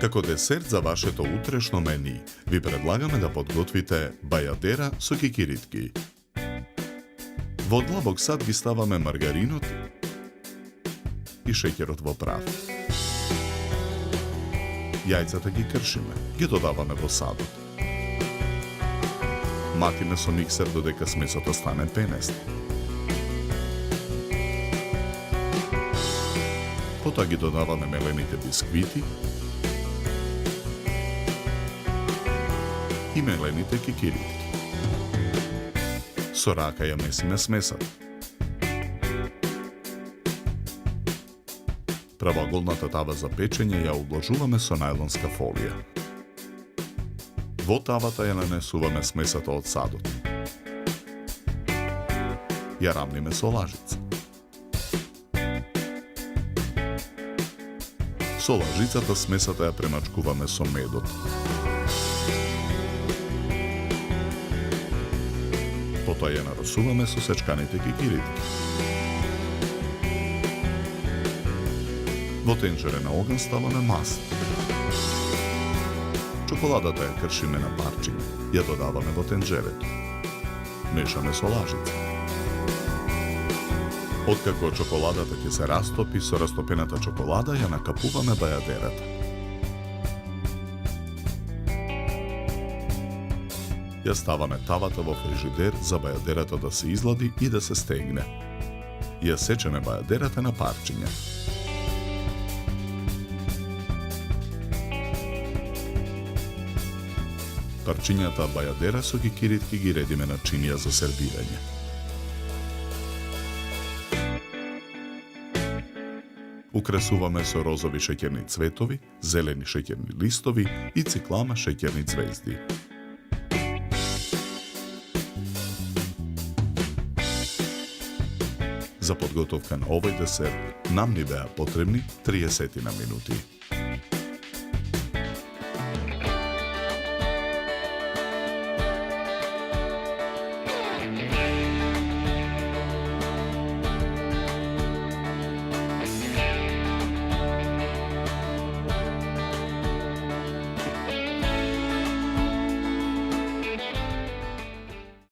Како десерт за вашето утрешно мени, ви предлагаме да подготвите бајадера со кикиритки. Во длабок сад ги ставаме маргаринот и шеќерот во прав. Јајцата ги кршиме, ги додаваме во садот. Матиме со миксер додека смесото стане пенест. Потоа ги додаваме мелените бисквити и мелените кикиритки. Со рака ја месиме смесата. Правоаголната тава за печење ја обложуваме со најлонска фолија. Во тавата ја нанесуваме смесата од садот. Ја рамниме со лажица. Со лажицата смесата ја премачкуваме со медот. Потоа ја нарасуваме со сечканите кикиритки. Во тенџере на оган ставаме маст. Чоколадата ја кршиме на парчиња, ја додаваме во тенџерето. Мешаме со лажица. Откако чоколадата ќе се растопи, со растопената чоколада ја накапуваме бајадерата. Ја ставаме тавата во фрижидер за бајадерата да се излади и да се стегне. Ја сечеме бајадерата на парчиња. Парчињата бајадера со кикиритки ги редиме на чинија за сервирање. Украсуваме со розови шеќерни цветови, зелени шеќерни листови и циклама шеќерни ѕвезди. За подготовка на овој десерт нам ни беа потребни 30 минути.